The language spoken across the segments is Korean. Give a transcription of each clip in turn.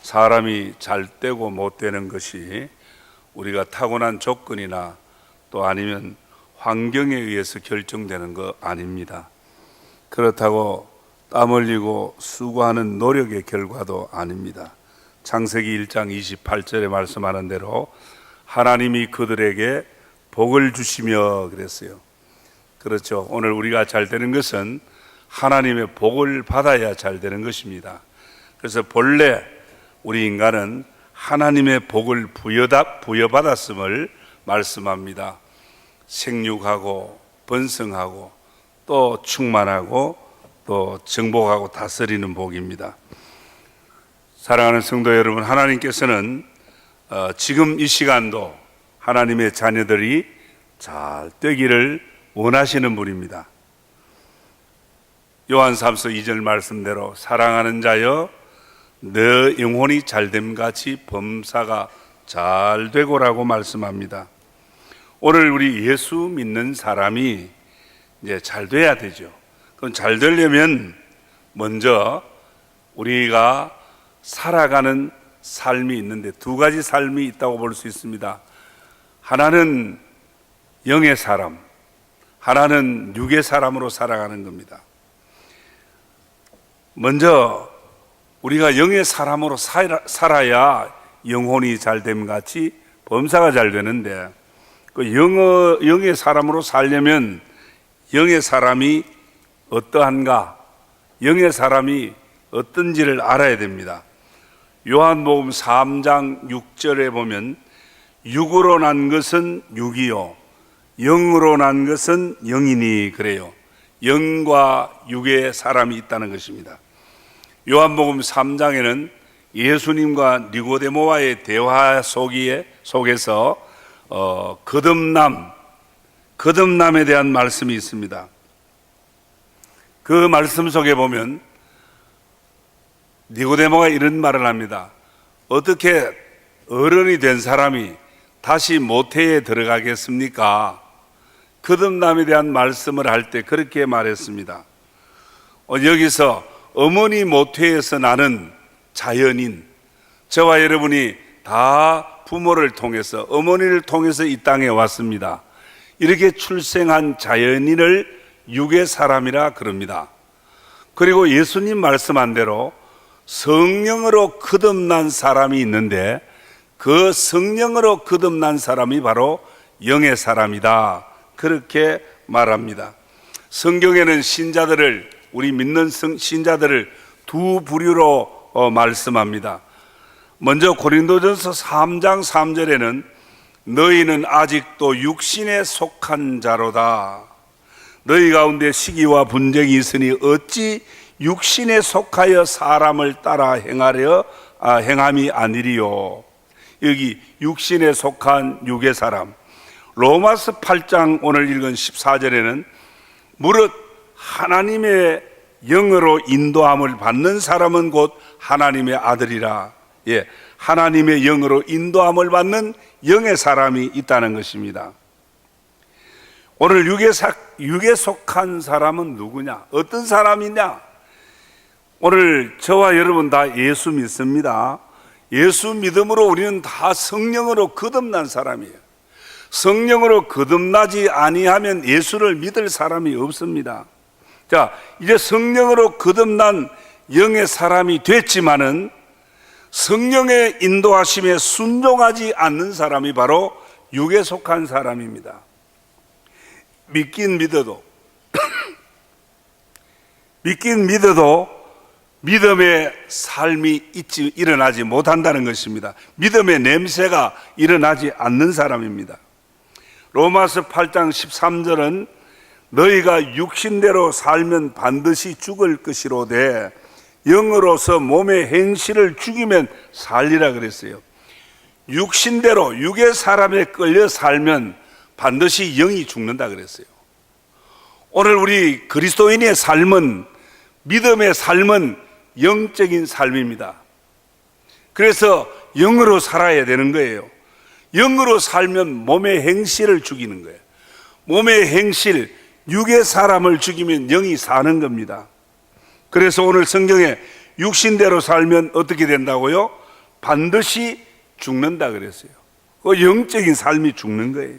사람이 잘 되고 못 되는 것이 우리가 타고난 조건이나 또 아니면 환경에 의해서 결정되는 거 아닙니다. 그렇다고 땀 흘리고 수고하는 노력의 결과도 아닙니다. 창세기 1장 28절에 말씀하는 대로 하나님이 그들에게 복을 주시며 그랬어요. 그렇죠. 오늘 우리가 잘 되는 것은 하나님의 복을 받아야 잘 되는 것입니다. 그래서 본래 우리 인간은 하나님의 복을 부여받았음을 말씀합니다. 생육하고 번성하고 또 충만하고 또 정복하고 다스리는 복입니다. 사랑하는 성도 여러분, 하나님께서는 지금 이 시간도 하나님의 자녀들이 잘 되기를 원하시는 분입니다. 요한 3서 2절 말씀대로 사랑하는 자여 너 영혼이 잘됨같이 범사가 잘 되고라고 말씀합니다. 오늘 우리 예수 믿는 사람이 이제 잘 돼야 되죠. 그럼 잘 되려면 먼저 우리가 살아가는 삶이 있는데 두 가지 삶이 있다고 볼 수 있습니다. 하나는 영의 사람, 하나는 육의 사람으로 살아가는 겁니다. 먼저 우리가 영의 사람으로 살아야 영혼이 잘됨 같이 범사가 잘 되는데, 그 영의 사람으로 살려면 영의 사람이 어떠한가, 영의 사람이 어떤지를 알아야 됩니다. 요한복음 3장 6절에 보면 육으로 난 것은 육이요 영으로 난 것은 영이니 그래요. 영과 육의 사람이 있다는 것입니다. 요한복음 3장에는 예수님과 니고데모와의 대화 속에서 거듭남에 대한 말씀이 있습니다. 그 말씀 속에 보면 니고데모가 이런 말을 합니다. 어떻게 어른이 된 사람이 다시 모태에 들어가겠습니까? 거듭남에 대한 말씀을 할 때 그렇게 말했습니다. 여기서 어머니 모태에서 나는 자연인, 저와 여러분이 다 부모를 통해서, 어머니를 통해서 이 땅에 왔습니다. 이렇게 출생한 자연인을 육의 사람이라 그럽니다. 그리고 예수님 말씀한 대로 성령으로 거듭난 사람이 있는데 그 성령으로 거듭난 사람이 바로 영의 사람이다, 그렇게 말합니다. 성경에는 신자들을, 우리 믿는 신자들을 두 부류로 말씀합니다. 먼저 고린도전서 3장 3절에는 너희는 아직도 육신에 속한 자로다. 너희 가운데 시기와 분쟁이 있으니 어찌 육신에 속하여 사람을 따라 행함이 아니리요. 여기 육신에 속한 육의 사람. 로마서 8장 오늘 읽은 14절에는 무릇 하나님의 영으로 인도함을 받는 사람은 곧 하나님의 아들이라. 하나님의 영으로 인도함을 받는 영의 사람이 있다는 것입니다. 오늘 육에 속한 사람은 누구냐? 어떤 사람이냐? 오늘 저와 여러분 다 예수 믿습니다. 예수 믿음으로 우리는 다 성령으로 거듭난 사람이에요. 성령으로 거듭나지 아니하면 예수를 믿을 사람이 없습니다. 자, 이제 성령으로 거듭난 영의 사람이 됐지만은 성령의 인도하심에 순종하지 않는 사람이 바로 육에 속한 사람입니다. 믿긴 믿어도 믿음의 삶이 일어나지 못한다는 것입니다. 믿음의 냄새가 일어나지 않는 사람입니다. 로마서 8장 13절은 너희가 육신대로 살면 반드시 죽을 것이로되 영으로서 몸의 행실을 죽이면 살리라 그랬어요. 육신대로 육의 사람에 끌려 살면 반드시 영이 죽는다 그랬어요. 오늘 우리 그리스도인의 삶은, 믿음의 삶은 영적인 삶입니다. 그래서 영으로 살아야 되는 거예요. 영으로 살면 몸의 행실을 죽이는 거예요. 몸의 행실, 육의 사람을 죽이면 영이 사는 겁니다. 그래서 오늘 성경에 육신대로 살면 어떻게 된다고요? 반드시 죽는다 그랬어요. 그 영적인 삶이 죽는 거예요.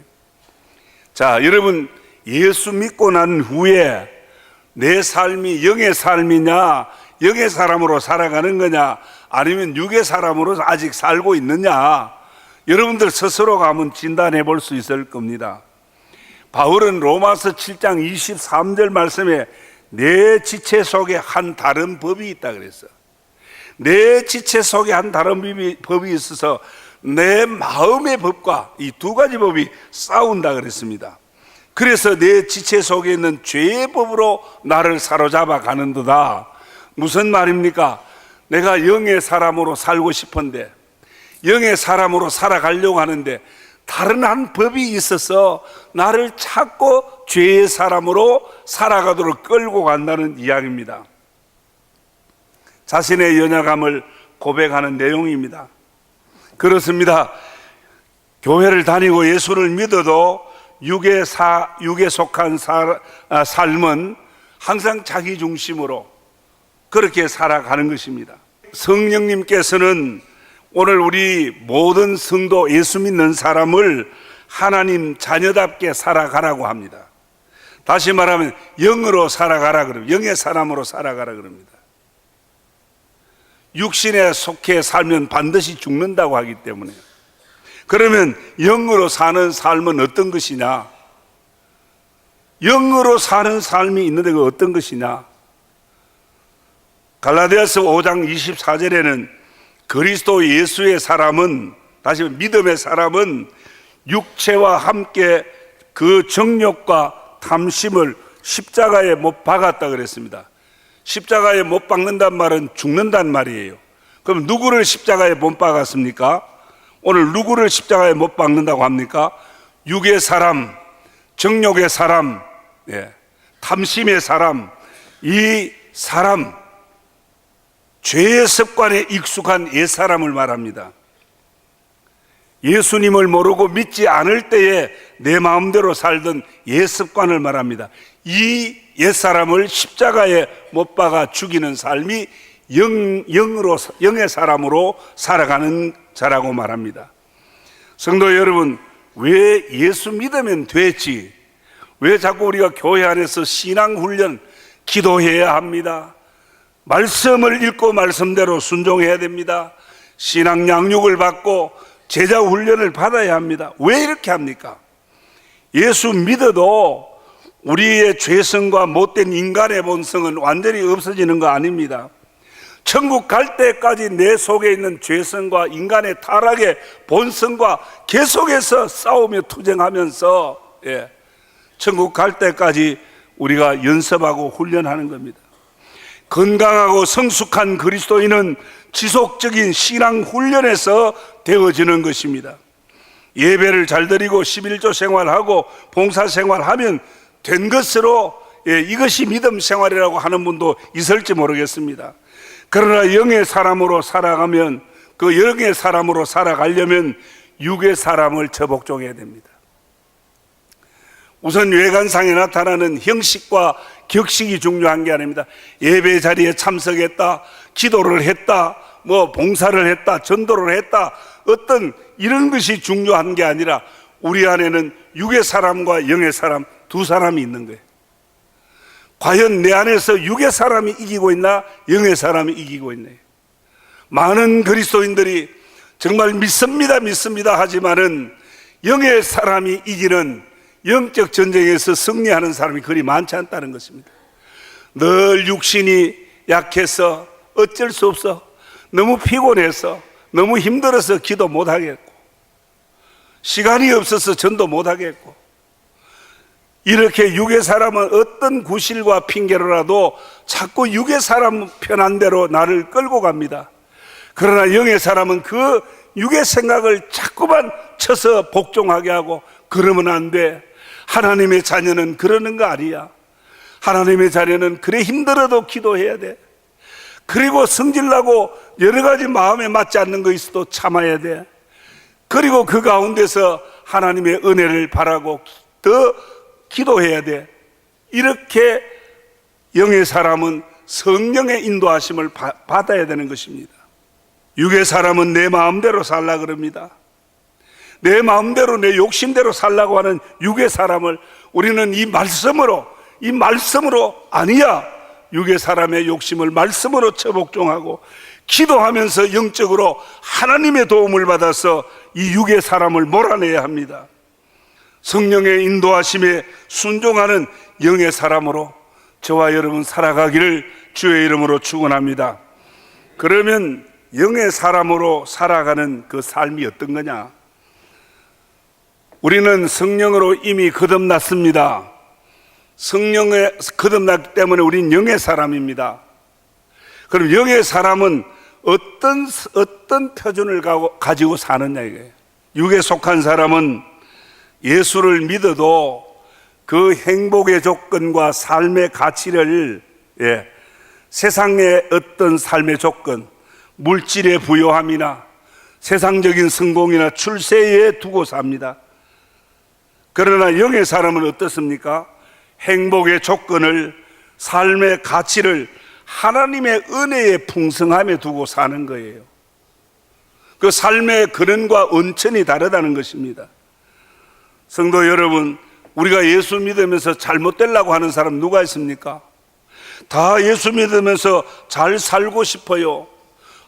자, 여러분, 예수 믿고 난 후에 내 삶이 영의 삶이냐, 영의 사람으로 살아가는 거냐, 아니면 육의 사람으로 아직 살고 있느냐, 여러분들 스스로가 한번 진단해 볼 수 있을 겁니다. 바울은 로마서 7장 23절 말씀에 내 지체 속에 한 다른 법이 있다 그랬어. 내 지체 속에 한 다른 법이 있어서 내 마음의 법과 이 두 가지 법이 싸운다 그랬습니다. 그래서 내 지체 속에 있는 죄의 법으로 나를 사로잡아 가는도다. 무슨 말입니까? 내가 영의 사람으로 살고 싶은데, 영의 사람으로 살아가려고 하는데 다른 한 법이 있어서 나를 찾고 죄의 사람으로 살아가도록 끌고 간다는 이야기입니다. 자신의 연약함을 고백하는 내용입니다. 그렇습니다. 교회를 다니고 예수를 믿어도 육에 속한 삶은 항상 자기 중심으로 그렇게 살아가는 것입니다. 성령님께서는 오늘 우리 모든 성도, 예수 믿는 사람을 하나님 자녀답게 살아가라고 합니다. 다시 말하면 영으로 살아가라 그럽니다. 영의 사람으로 살아가라 그럽니다. 육신에 속해 살면 반드시 죽는다고 하기 때문에. 그러면 영으로 사는 삶은 어떤 것이냐? 영으로 사는 삶이 있는데 그 어떤 것이냐? 갈라디아서 5장 24절에는 그리스도 예수의 사람은, 다시 믿음의 사람은 육체와 함께 그 정욕과 탐심을 십자가에 못 박았다 그랬습니다. 십자가에 못 박는단 말은 죽는단 말이에요. 그럼 누구를 십자가에 못 박았습니까? 오늘 누구를 십자가에 못 박는다고 합니까? 육의 사람, 정욕의 사람, 탐심의 사람, 이 사람, 죄의 습관에 익숙한 옛사람을 말합니다. 예수님을 모르고 믿지 않을 때에 내 마음대로 살던 옛습관을 말합니다. 이 옛사람을 십자가에 못 박아 죽이는 삶이 영의 사람으로 살아가는 자라고 말합니다. 성도 여러분, 왜 예수 믿으면 되지? 왜 자꾸 우리가 교회 안에서 신앙훈련, 기도해야 합니다. 말씀을 읽고 말씀대로 순종해야 됩니다. 신앙 양육을 받고 제자 훈련을 받아야 합니다. 왜 이렇게 합니까? 예수 믿어도 우리의 죄성과 못된 인간의 본성은 완전히 없어지는 거 아닙니다. 천국 갈 때까지 내 속에 있는 죄성과 인간의 타락의 본성과 계속해서 싸우며 투쟁하면서 천국 갈 때까지 우리가 연습하고 훈련하는 겁니다. 건강하고 성숙한 그리스도인은 지속적인 신앙 훈련에서 되어지는 것입니다. 예배를 잘 드리고 11조 생활하고 봉사 생활하면 된 것으로 이것이 믿음 생활이라고 하는 분도 있을지 모르겠습니다. 그러나 영의 사람으로 살아가면, 그 영의 사람으로 살아가려면 육의 사람을 저복종해야 됩니다. 우선 외관상에 나타나는 형식과 격식이 중요한 게 아닙니다. 예배 자리에 참석했다, 기도를 했다, 봉사를 했다, 전도를 했다, 어떤 이런 것이 중요한 게 아니라 우리 안에는 육의 사람과 영의 사람 두 사람이 있는 거예요. 과연 내 안에서 육의 사람이 이기고 있나, 영의 사람이 이기고 있나? 많은 그리스도인들이 정말 믿습니다 하지만은 영의 사람이 이기는 영적 전쟁에서 승리하는 사람이 그리 많지 않다는 것입니다. 늘 육신이 약해서 어쩔 수 없어, 너무 피곤해서, 너무 힘들어서 기도 못하겠고, 시간이 없어서 전도 못하겠고, 이렇게 육의 사람은 어떤 구실과 핑계로라도 자꾸 육의 사람 편한 대로 나를 끌고 갑니다. 그러나 영의 사람은 그 육의 생각을 자꾸만 쳐서 복종하게 하고, 그러면 안 돼. 하나님의 자녀는 그러는 거 아니야. 하나님의 자녀는 그래 힘들어도 기도해야 돼. 그리고 성질나고 여러 가지 마음에 맞지 않는 거 있어도 참아야 돼. 그리고 그 가운데서 하나님의 은혜를 바라고 더 기도해야 돼. 이렇게 영의 사람은 성령의 인도하심을 받아야 되는 것입니다. 육의 사람은 내 마음대로 살라 그럽니다. 내 마음대로 내 욕심대로 살라고 하는 육의 사람을 우리는 이 말씀으로 아니야, 육의 사람의 욕심을 말씀으로 처복종하고 기도하면서 영적으로 하나님의 도움을 받아서 이 육의 사람을 몰아내야 합니다. 성령의 인도하심에 순종하는 영의 사람으로 저와 여러분 살아가기를 주의 이름으로 축원합니다. 그러면 영의 사람으로 살아가는 그 삶이 어떤 거냐? 우리는 성령으로 이미 거듭났습니다. 성령에 거듭났기 때문에 우린 영의 사람입니다. 그럼 영의 사람은 어떤 표준을 가지고 사느냐 이거예요. 육에 속한 사람은 예수를 믿어도 그 행복의 조건과 삶의 가치를 세상의 어떤 삶의 조건, 물질의 부요함이나 세상적인 성공이나 출세에 두고 삽니다. 그러나 영의 사람은 어떻습니까? 행복의 조건을, 삶의 가치를 하나님의 은혜의 풍성함에 두고 사는 거예요. 그 삶의 근원과 원천이 다르다는 것입니다. 성도 여러분, 우리가 예수 믿으면서 잘못되려고 하는 사람 누가 있습니까? 다 예수 믿으면서 잘 살고 싶어요.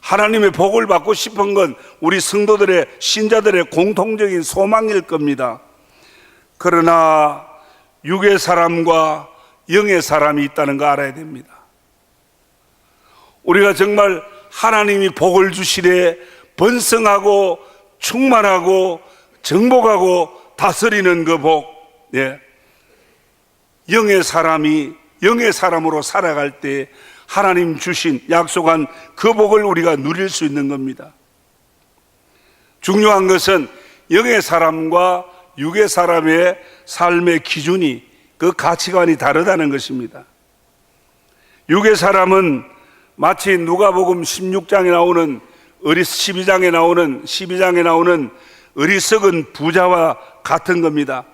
하나님의 복을 받고 싶은 건 우리 성도들의, 신자들의 공통적인 소망일 겁니다. 그러나 육의 사람과 영의 사람이 있다는 거 알아야 됩니다. 우리가 정말 하나님이 복을 주시되 번성하고 충만하고 정복하고 다스리는 그 복, 영의 사람으로 살아갈 때 하나님 주신 약속한 그 복을 우리가 누릴 수 있는 겁니다. 중요한 것은 영의 사람과 육의 사람의 삶의 기준이, 그 가치관이 다르다는 것입니다. 육의 사람은 마치 누가복음 16장에 나오는 12장에 나오는 어리석은 부자와 같은 겁니다.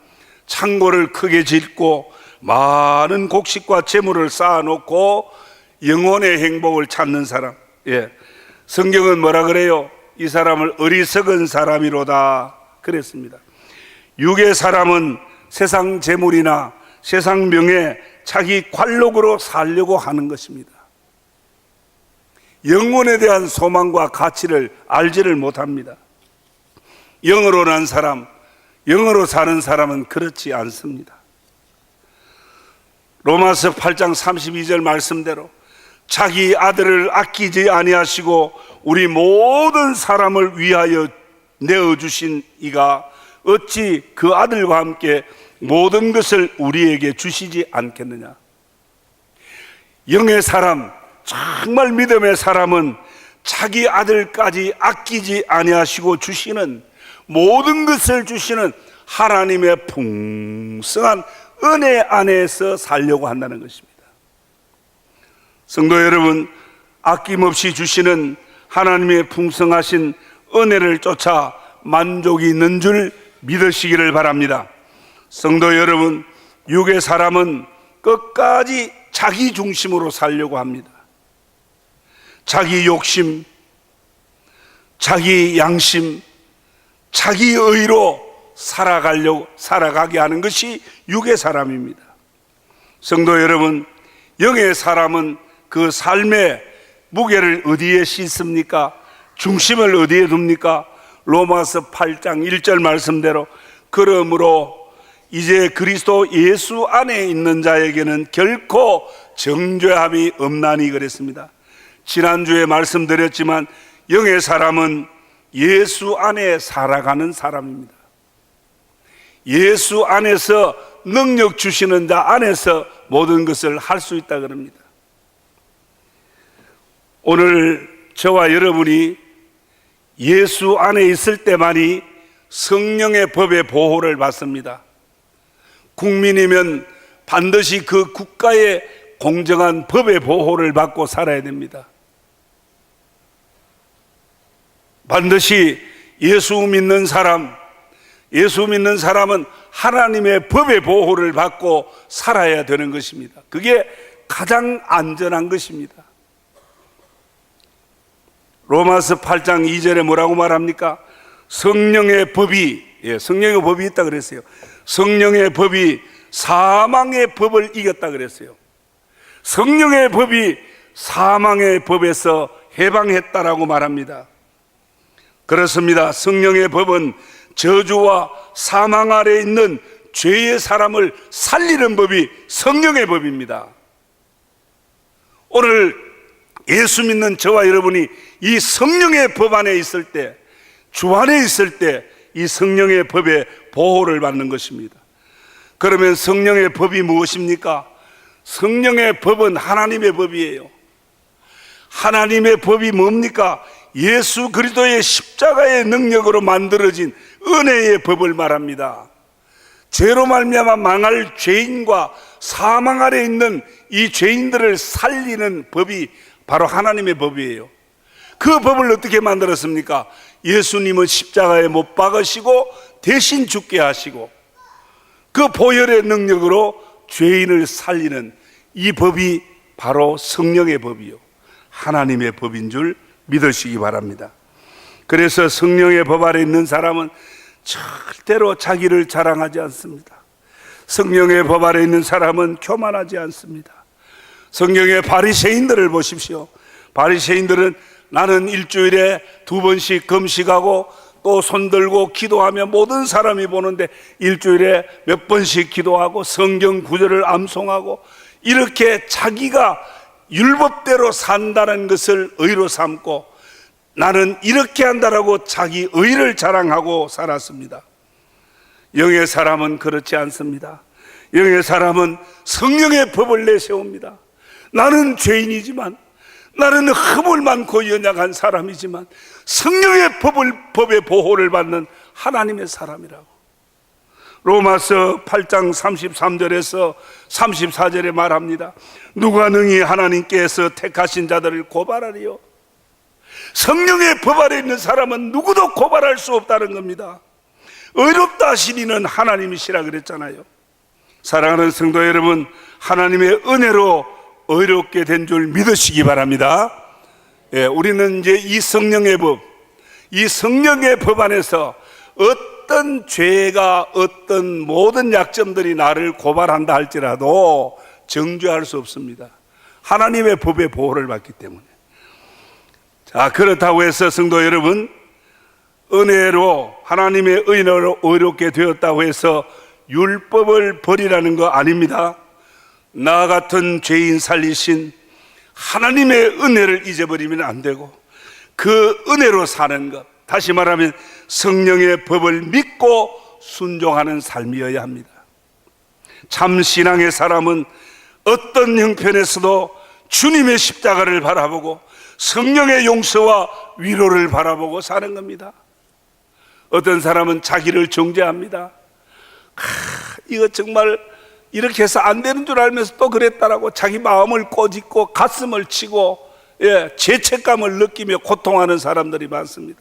창고를 크게 짓고 많은 곡식과 재물을 쌓아놓고 영혼의 행복을 찾는 사람. 성경은 뭐라 그래요? 이 사람을 어리석은 사람이로다 그랬습니다. 육의 사람은 세상 재물이나 세상 명예, 자기 관록으로 살려고 하는 것입니다. 영혼에 대한 소망과 가치를 알지를 못합니다. 영으로 난 사람, 영으로 사는 사람은 그렇지 않습니다. 로마서 8장 32절 말씀대로 자기 아들을 아끼지 아니하시고 우리 모든 사람을 위하여 내어주신 이가 어찌 그 아들과 함께 모든 것을 우리에게 주시지 않겠느냐. 영의 사람, 정말 믿음의 사람은 자기 아들까지 아끼지 아니하시고 주시는, 모든 것을 주시는 하나님의 풍성한 은혜 안에서 살려고 한다는 것입니다. 성도 여러분, 아낌없이 주시는 하나님의 풍성하신 은혜를 쫓아 만족이 있는 줄 믿으시기를 바랍니다. 성도 여러분, 육의 사람은 끝까지 자기 중심으로 살려고 합니다. 자기 욕심, 자기 양심, 자기 의로 살아가게 하는 것이 육의 사람입니다. 성도 여러분, 영의 사람은 그 삶의 무게를 어디에 싣습니까? 중심을 어디에 둡니까? 로마서 8장 1절 말씀대로 그러므로 이제 그리스도 예수 안에 있는 자에게는 결코 정죄함이 없나니 그랬습니다. 지난주에 말씀드렸지만 영의 사람은 예수 안에 살아가는 사람입니다. 예수 안에서 능력 주시는 자 안에서 모든 것을 할 수 있다 그럽니다. 오늘 저와 여러분이 예수 안에 있을 때만이 성령의 법의 보호를 받습니다. 국민이면 반드시 그 국가의 공정한 법의 보호를 받고 살아야 됩니다. 반드시 예수 믿는 사람은 하나님의 법의 보호를 받고 살아야 되는 것입니다. 그게 가장 안전한 것입니다. 로마서 8장 2절에 뭐라고 말합니까? 성령의 법이, 성령의 법이 있다 그랬어요. 성령의 법이 사망의 법을 이겼다 그랬어요. 성령의 법이 사망의 법에서 해방했다라고 말합니다. 그렇습니다. 성령의 법은 저주와 사망 아래에 있는 죄의 사람을 살리는 법이 성령의 법입니다. 오늘 예수 믿는 저와 여러분이 이 성령의 법 안에 있을 때, 주 안에 있을 때 이 성령의 법의 보호를 받는 것입니다. 그러면 성령의 법이 무엇입니까? 성령의 법은 하나님의 법이에요. 하나님의 법이 뭡니까? 예수 그리스도의 십자가의 능력으로 만들어진 은혜의 법을 말합니다. 죄로 말미암아 망할 죄인과 사망 아래 있는 이 죄인들을 살리는 법이 바로 하나님의 법이에요. 그 법을 어떻게 만들었습니까? 예수님은 십자가에 못 박으시고 대신 죽게 하시고 그 보혈의 능력으로 죄인을 살리는 이 법이 바로 성령의 법이요, 하나님의 법인 줄 믿으시기 바랍니다. 그래서 성령의 법 아래 있는 사람은 절대로 자기를 자랑하지 않습니다. 성령의 법 아래 있는 사람은 교만하지 않습니다. 성경의 바리새인들을 보십시오. 바리새인들은 나는 일주일에 2번씩 금식하고 또 손들고 기도하며 모든 사람이 보는데 일주일에 몇 번씩 기도하고 성경 구절을 암송하고 이렇게 자기가 율법대로 산다는 것을 의로 삼고 나는 이렇게 한다라고 자기 의를 자랑하고 살았습니다. 영의 사람은 그렇지 않습니다. 영의 사람은 성령의 법을 내세웁니다. 나는 죄인이지만, 나는 허물 많고 연약한 사람이지만 성령의 법의 보호를 받는 하나님의 사람이라고. 로마서 8장 33절에서 34절에 말합니다. 누가 능히 하나님께서 택하신 자들을 고발하리요? 성령의 법 아래 있는 사람은 누구도 고발할 수 없다는 겁니다. 의롭다 하신 이는 하나님이시라 그랬잖아요. 사랑하는 성도 여러분, 하나님의 은혜로 의롭게 된 줄 믿으시기 바랍니다. 우리는 이제 이 성령의 법, 이 성령의 법 안에서 어떤 죄가, 어떤 모든 약점들이 나를 고발한다 할지라도 정죄할 수 없습니다. 하나님의 법의 보호를 받기 때문에. 자, 그렇다고 해서 성도 여러분, 은혜로, 하나님의 은혜로 의롭게 되었다고 해서 율법을 버리라는 거 아닙니다. 나 같은 죄인 살리신 하나님의 은혜를 잊어버리면 안 되고 그 은혜로 사는 것, 다시 말하면 성령의 법을 믿고 순종하는 삶이어야 합니다. 참 신앙의 사람은 어떤 형편에서도 주님의 십자가를 바라보고 성령의 용서와 위로를 바라보고 사는 겁니다. 어떤 사람은 자기를 정죄합니다. 이거 정말 이렇게 해서 안 되는 줄 알면서 또 그랬다라고 자기 마음을 꼬집고 가슴을 치고 죄책감을 느끼며 고통하는 사람들이 많습니다.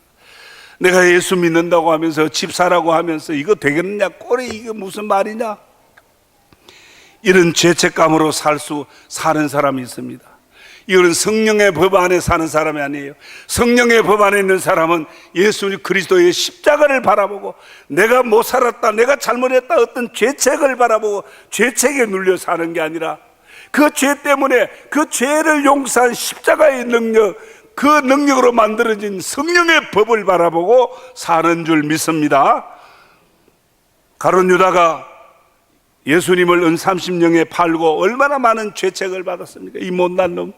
내가 예수 믿는다고 하면서 집 사라고 하면서 이거 되겠느냐, 꼴이 이게 무슨 말이냐, 이런 죄책감으로 사는 사람이 있습니다. 이거는 성령의 법 안에 사는 사람이 아니에요. 성령의 법 안에 있는 사람은 예수 그리스도의 십자가를 바라보고 내가 못 살았다, 내가 잘못했다, 어떤 죄책을 바라보고 죄책에 눌려 사는 게 아니라 그 죄 때문에 그 죄를 용서한 십자가의 능력, 그 능력으로 만들어진 성령의 법을 바라보고 사는 줄 믿습니다. 가룟 유다가 예수님을 은 30냥에 팔고 얼마나 많은 죄책을 받았습니까? 이 못난 놈,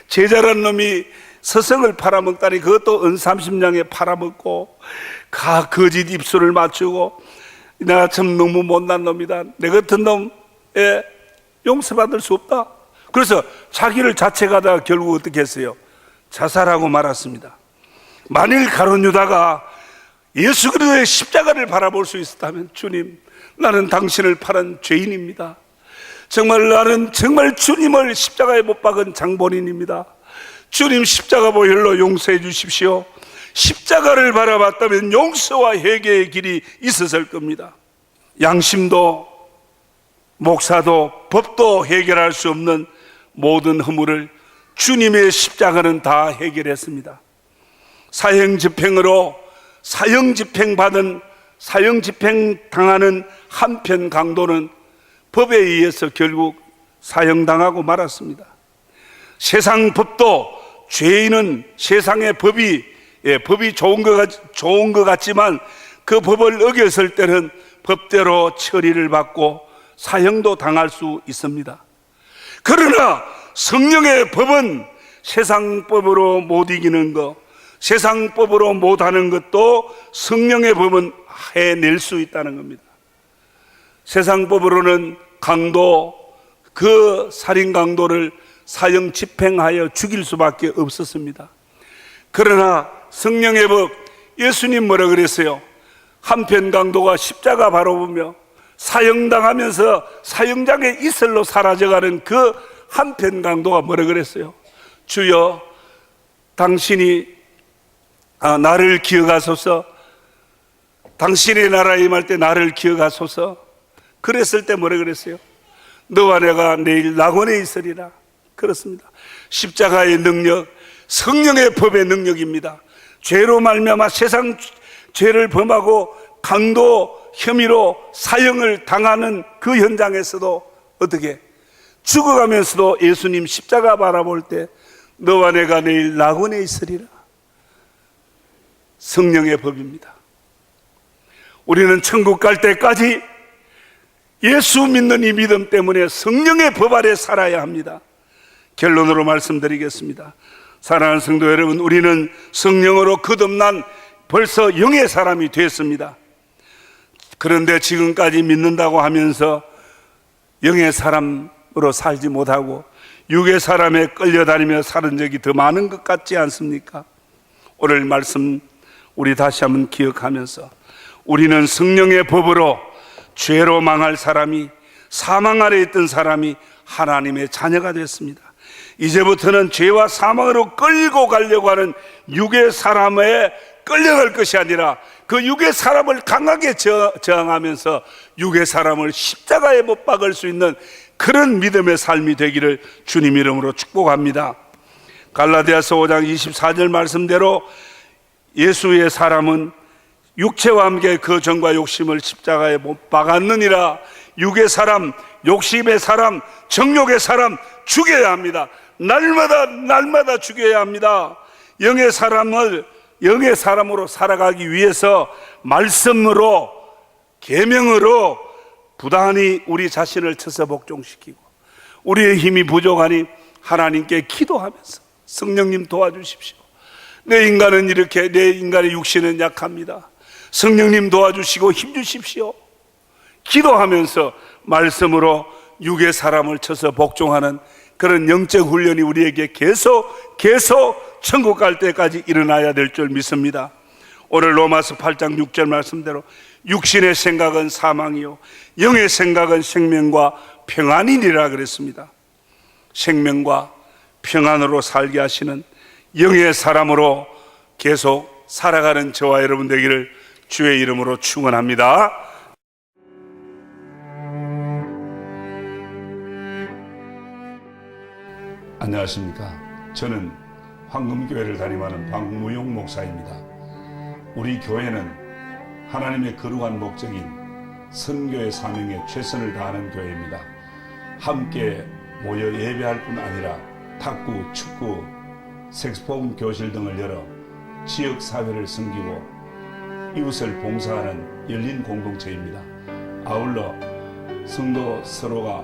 제자란 놈이 서성을 팔아먹다니 그것도 은 30냥에 팔아먹고 거짓 입술을 맞추고 내가 참 너무 못난 놈이다, 내 같은 놈에 용서받을 수 없다. 그래서 자기를 자책하다가 결국 어떻게 했어요? 자살하고 말았습니다. 만일 가룟 유다가 예수 그리스도의 십자가를 바라볼 수 있었다면, 주님, 나는 당신을 팔은 죄인입니다. 정말 나는 정말 주님을 십자가에 못 박은 장본인입니다. 주님 십자가 보혈로 용서해 주십시오. 십자가를 바라봤다면 용서와 회개의 길이 있었을 겁니다. 양심도 목사도 법도 해결할 수 없는 모든 허물을 주님의 십자가는 다 해결했습니다. 사형 집행 당하는 한편 강도는 법에 의해서 결국 사형당하고 말았습니다. 세상 법도 죄인은 세상의 법이 좋은 것 같지만 그 법을 어겼을 때는 법대로 처리를 받고 사형도 당할 수 있습니다. 그러나 성령의 법은 세상 법으로 못 이기는 것, 세상 법으로 못하는 것도 성령의 법은 해낼 수 있다는 겁니다. 세상 법으로는 그 살인 강도를 사형 집행하여 죽일 수밖에 없었습니다. 그러나 성령의 법, 예수님 뭐라 그랬어요? 한편 강도가 십자가 바라보며 사형당하면서 사형장의 이슬로 사라져가는 그 한편 강도가 뭐라 그랬어요? 주여, 당신이 나를 기억하소서, 당신의 나라에 임할 때 나를 기억하소서. 그랬을 때 뭐라 그랬어요? 너와 내가 내일 낙원에 있으리라. 그렇습니다. 십자가의 능력, 성령의 법의 능력입니다. 죄로 말미암아 세상 죄를 범하고 강도 혐의로 사형을 당하는 그 현장에서도 어떻게 죽어가면서도 예수님 십자가 바라볼 때 너와 내가 내일 낙원에 있으리라. 성령의 법입니다. 우리는 천국 갈 때까지 예수 믿는 이 믿음 때문에 성령의 법 아래 살아야 합니다. 결론으로 말씀드리겠습니다. 사랑하는 성도 여러분, 우리는 성령으로 거듭난 벌써 영의 사람이 됐습니다. 그런데 지금까지 믿는다고 하면서 영의 사람으로 살지 못하고 육의 사람에 끌려다니며 사는 적이 더 많은 것 같지 않습니까? 오늘 말씀 우리 다시 한번 기억하면서 우리는 성령의 법으로 죄로 망할 사람이, 사망 아래 있던 사람이 하나님의 자녀가 됐습니다. 이제부터는 죄와 사망으로 끌고 가려고 하는 육의 사람에 끌려갈 것이 아니라 그 육의 사람을 강하게 저항하면서 육의 사람을 십자가에 못 박을 수 있는 그런 믿음의 삶이 되기를 주님 이름으로 축복합니다. 갈라디아서 5장 24절 말씀대로 예수의 사람은 육체와 함께 그 정과 욕심을 십자가에 못 박았느니라. 육의 사람, 욕심의 사람, 정욕의 사람 죽여야 합니다. 날마다 죽여야 합니다. 영의 사람으로 살아가기 위해서 말씀으로, 계명으로 부단히 우리 자신을 쳐서 복종시키고, 우리의 힘이 부족하니 하나님께 기도하면서 성령님 도와주십시오. 내 인간의 육신은 약합니다. 성령님 도와주시고 힘주십시오. 기도하면서 말씀으로 육의 사람을 쳐서 복종하는 그런 영적 훈련이 우리에게 계속 천국 갈 때까지 일어나야 될 줄 믿습니다. 오늘 로마서 8장 6절 말씀대로 육신의 생각은 사망이요 영의 생각은 생명과 평안이니라 그랬습니다. 생명과 평안으로 살게 하시는 영의 사람으로 계속 살아가는 저와 여러분 되기를 주의 이름으로 축원합니다. 안녕하십니까. 저는 황금교회를 담임하는 박무용 목사입니다. 우리 교회는 하나님의 거룩한 목적인 선교의 사명에 최선을 다하는 교회입니다. 함께 모여 예배할 뿐 아니라 탁구, 축구, 색소폰 교실 등을 열어 지역사회를 섬기고 이웃을 봉사하는 열린 공동체입니다. 아울러 성도 서로가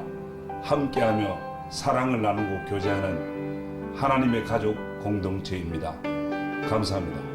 함께하며 사랑을 나누고 교제하는 하나님의 가족 공동체입니다. 감사합니다.